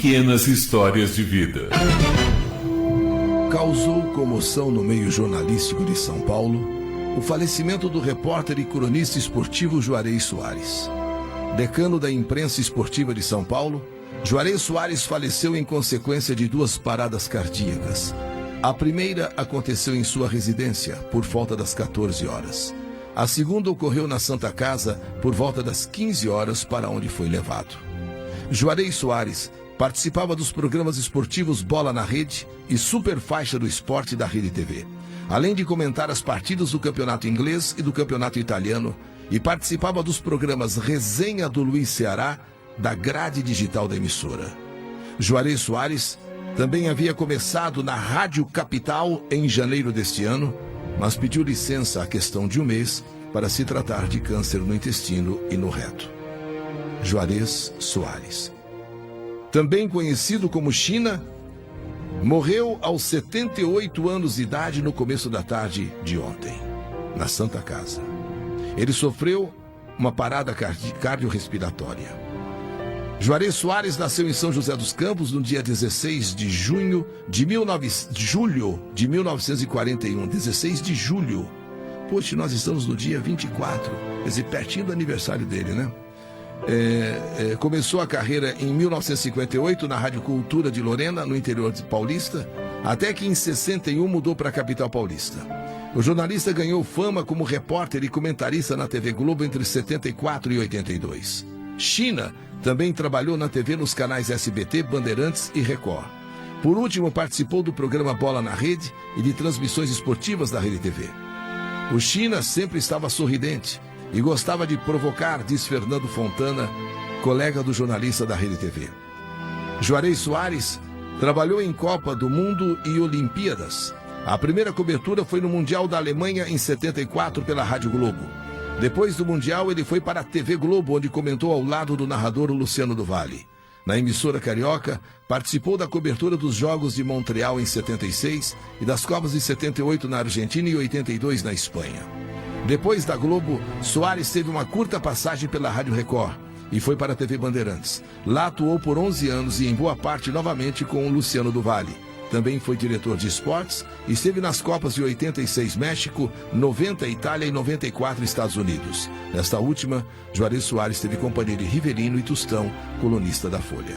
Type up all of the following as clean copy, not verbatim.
pequenas histórias de vida. Causou comoção no meio jornalístico de São Paulo o falecimento do repórter e cronista esportivo Juarez Soares. Decano da imprensa esportiva de São Paulo, Juarez Soares faleceu em consequência de 2 paradas cardíacas. A primeira aconteceu em sua residência, por volta das 14 horas. A segunda ocorreu na Santa Casa, por volta das 15 horas, para onde foi levado. Juarez Soares participava dos programas esportivos Bola na Rede e Super Faixa do Esporte da Rede TV, além de comentar as partidas do campeonato inglês e do campeonato italiano, e participava dos programas Resenha do Luiz Ceará, da grade digital da emissora. Juarez Soares também havia começado na Rádio Capital em janeiro deste ano, mas pediu licença à questão de um mês para se tratar de câncer no intestino e no reto. Juarez Soares, também conhecido como China, morreu aos 78 anos de idade no começo da tarde de ontem, na Santa Casa. Ele sofreu uma parada cardiorrespiratória. Juarez Soares nasceu em São José dos Campos no dia 16 de julho de 1941. 16 de julho. Poxa, nós estamos no dia 24, quer dizer, pertinho do aniversário dele, né? Começou a carreira em 1958 na Rádio Cultura de Lorena, no interior de Paulista, até que em 61 mudou para a capital paulista. O jornalista ganhou fama como repórter e comentarista na TV Globo entre 74 e 82. China também trabalhou na TV nos canais SBT, Bandeirantes e Record. Por último, participou do programa Bola na Rede e de transmissões esportivas da Rede TV. O China sempre estava sorridente e gostava de provocar, diz Fernando Fontana, colega do jornalista da Rede TV. Juarez Soares trabalhou em Copa do Mundo e Olimpíadas. A primeira cobertura foi no Mundial da Alemanha em 74 pela Rádio Globo. Depois do Mundial, ele foi para a TV Globo, onde comentou ao lado do narrador Luciano do Vale. Na emissora carioca, participou da cobertura dos Jogos de Montreal em 76 e das Copas de 78 na Argentina e 82 na Espanha. Depois da Globo, Soares teve uma curta passagem pela Rádio Record e foi para a TV Bandeirantes. Lá atuou por 11 anos e em boa parte novamente com o Luciano do Vale. Também foi diretor de esportes e esteve nas Copas de 86 México, 90 Itália e 94 Estados Unidos. Nesta última, Juarez Soares teve companhia de Rivelino e Tostão, colunista da Folha.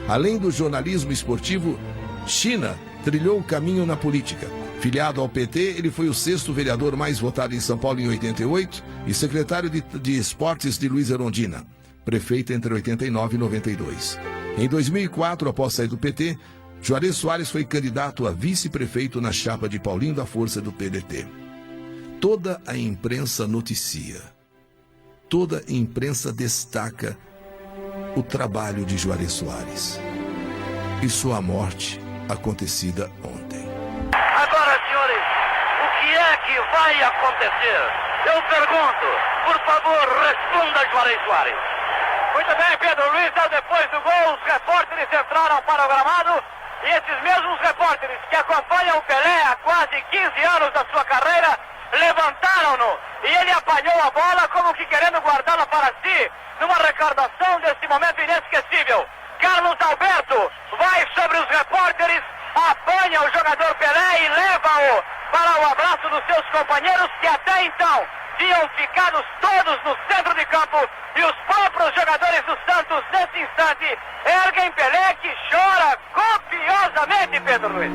Além do jornalismo esportivo, China trilhou o caminho na política. Filiado ao PT, ele foi o 6º vereador mais votado em São Paulo em 88 e secretário de esportes de Luiz Erundina, prefeito entre 89 e 92. Em 2004, após sair do PT, Juarez Soares foi candidato a vice-prefeito na chapa de Paulinho da Força do PDT. Toda a imprensa noticia, toda a imprensa destaca o trabalho de Juarez Soares e sua morte acontecida ontem. Agora, senhores, o que é que vai acontecer? Eu pergunto, por favor, responda, Juarez Soares. Muito bem, Pedro Luiz, depois do gol, os repórteres entraram para o gramado e esses mesmos repórteres que acompanham o Pelé há quase 15 anos da sua carreira levantaram-no e ele apanhou a bola como que querendo guardá-la para si, numa recordação desse momento inesquecível. Carlos Alberto vai sobre os repórteres, apanha o jogador Pelé e leva-o para o abraço dos seus companheiros que até então tinham ficado todos no centro de campo e os próprios jogadores do Santos nesse instante erguem Pelé que chora copiosamente, Pedro Luiz.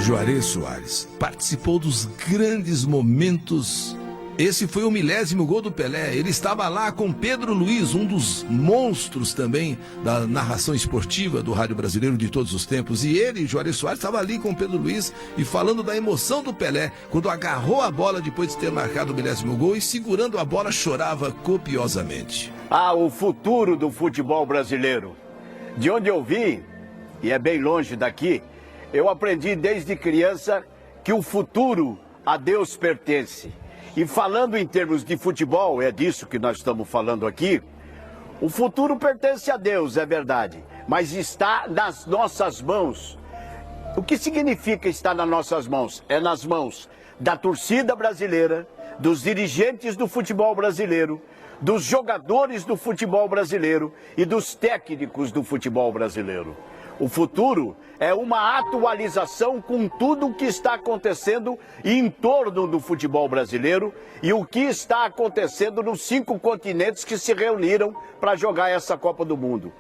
Juarez Soares participou dos grandes momentos. Esse foi o 1000º gol do Pelé. Ele estava lá com Pedro Luiz, um dos monstros também da narração esportiva do rádio brasileiro de todos os tempos. E ele, Juarez Soares, estava ali com Pedro Luiz e falando da emoção do Pelé, quando agarrou a bola depois de ter marcado o 1000º gol e segurando a bola chorava copiosamente. O futuro do futebol brasileiro. De onde eu vim, e é bem longe daqui, eu aprendi desde criança que o futuro a Deus pertence. E falando em termos de futebol, é disso que nós estamos falando aqui, o futuro pertence a Deus, é verdade, mas está nas nossas mãos. O que significa estar nas nossas mãos? É nas mãos da torcida brasileira, dos dirigentes do futebol brasileiro, dos jogadores do futebol brasileiro e dos técnicos do futebol brasileiro. O futuro é uma atualização com tudo o que está acontecendo em torno do futebol brasileiro e o que está acontecendo nos 5 continentes que se reuniram para jogar essa Copa do Mundo.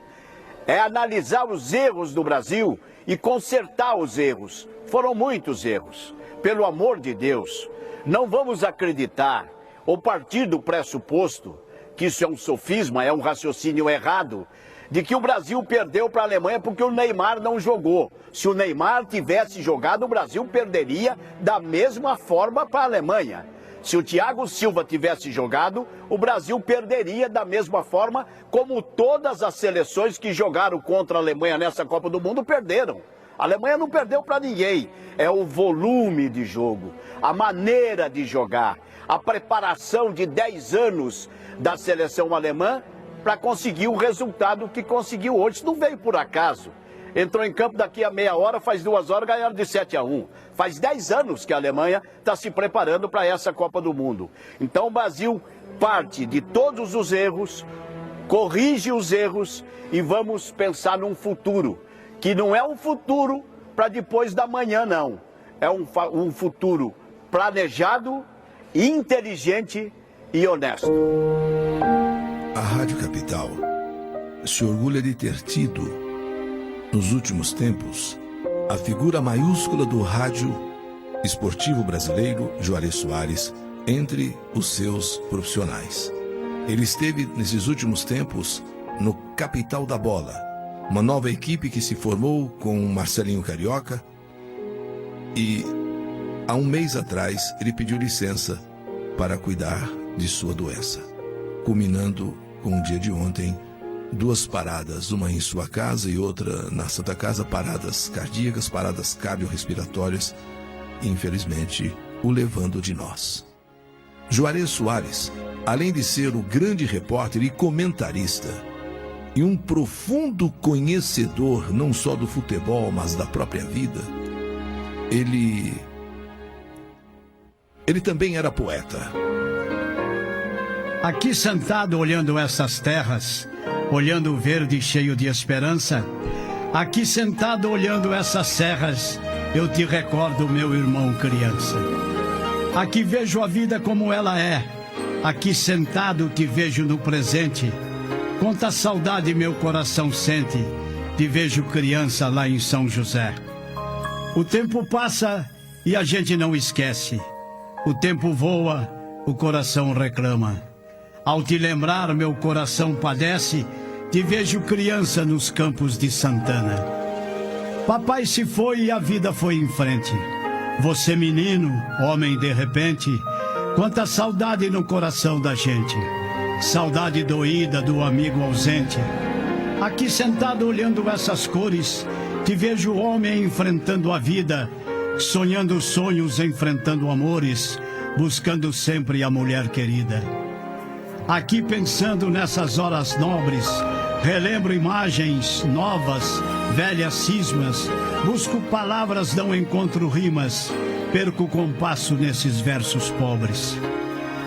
É analisar os erros do Brasil e consertar os erros. Foram muitos erros. Pelo amor de Deus, não vamos acreditar ou partir do pressuposto que isso é um sofisma, é um raciocínio errado, de que o Brasil perdeu para a Alemanha porque o Neymar não jogou. Se o Neymar tivesse jogado, o Brasil perderia da mesma forma para a Alemanha. Se o Thiago Silva tivesse jogado, o Brasil perderia da mesma forma como todas as seleções que jogaram contra a Alemanha nessa Copa do Mundo perderam. A Alemanha não perdeu para ninguém. É o volume de jogo, a maneira de jogar, a preparação de 10 anos da seleção alemã para conseguir o resultado que conseguiu hoje. Não veio por acaso. Entrou em campo daqui a meia hora, faz 2 horas, ganharam de 7-1. Faz 10 anos que a Alemanha está se preparando para essa Copa do Mundo. Então o Brasil parte de todos os erros, corrige os erros e vamos pensar num futuro, que não é um futuro para depois da manhã, não. É um futuro planejado, inteligente e honesto. A Rádio Capital se orgulha de ter tido, nos últimos tempos, a figura maiúscula do rádio esportivo brasileiro, Juarez Soares, entre os seus profissionais. Ele esteve, nesses últimos tempos, no Capital da Bola, uma nova equipe que se formou com Marcelinho Carioca, e há um mês atrás ele pediu licença para cuidar de sua doença, culminando com o dia de ontem, 2 paradas, uma em sua casa e outra na Santa Casa, paradas cardíacas, paradas cardiorrespiratórias, e infelizmente o levando de nós. Juarez Soares, além de ser o grande repórter e comentarista, e um profundo conhecedor não só do futebol, mas da própria vida, ele também era poeta. Aqui sentado olhando essas terras, olhando o verde cheio de esperança, aqui sentado olhando essas serras, eu te recordo, meu irmão criança. Aqui vejo a vida como ela é, aqui sentado te vejo no presente. Quanta saudade meu coração sente, te vejo criança lá em São José. O tempo passa e a gente não esquece. O tempo voa, o coração reclama. Ao te lembrar, meu coração padece, te vejo criança nos campos de Santana. Papai se foi e a vida foi em frente. Você menino, homem de repente, quanta saudade no coração da gente. Saudade doída do amigo ausente. Aqui sentado olhando essas cores, te vejo homem enfrentando a vida, sonhando sonhos, enfrentando amores, buscando sempre a mulher querida. Aqui pensando nessas horas nobres, relembro imagens novas, velhas cismas, busco palavras, não encontro rimas, perco o compasso nesses versos pobres.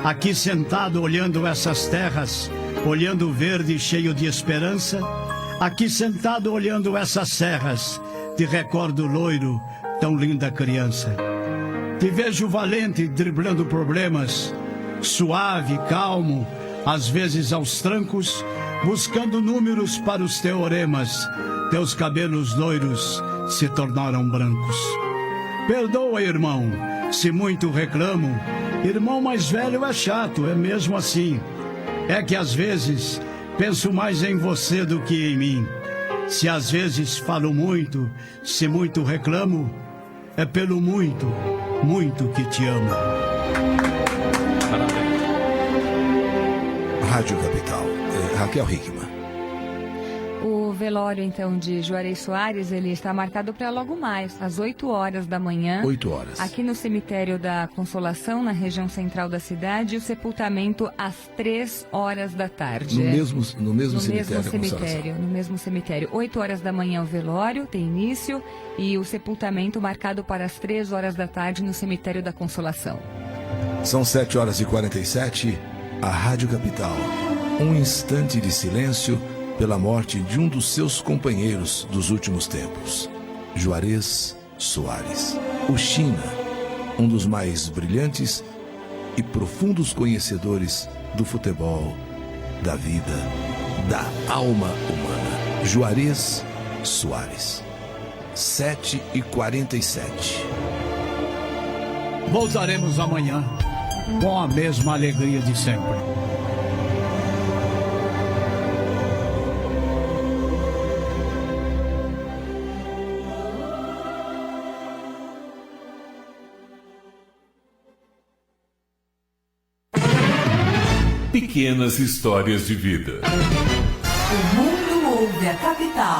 Aqui sentado olhando essas terras, olhando o verde cheio de esperança, aqui sentado olhando essas serras, te recordo loiro, tão linda criança. Te vejo valente driblando problemas, suave, calmo, às vezes aos trancos, buscando números para os teoremas, teus cabelos loiros se tornaram brancos. Perdoa, irmão, se muito reclamo, irmão mais velho é chato, é mesmo assim. É que às vezes penso mais em você do que em mim. Se às vezes falo muito, se muito reclamo, é pelo muito, muito que te amo. Rádio Capital, Raquel Hickman. O velório, então, de Juarez Soares, ele está marcado para logo mais, às 8 horas da manhã. 8 horas. Aqui no cemitério da Consolação, na região central da cidade, e o sepultamento às 3 horas da tarde. No mesmo cemitério. No mesmo cemitério. 8 horas da manhã o velório tem início e o sepultamento marcado para as 3 horas da tarde no cemitério da Consolação. São 7 horas e 47. A Rádio Capital, um instante de silêncio pela morte de um dos seus companheiros dos últimos tempos, Juarez Soares. O China, um dos mais brilhantes e profundos conhecedores do futebol, da vida, da alma humana. Juarez Soares. 7h47. Voltaremos amanhã com a mesma alegria de sempre. Pequenas histórias de vida. O mundo ouve a Capital.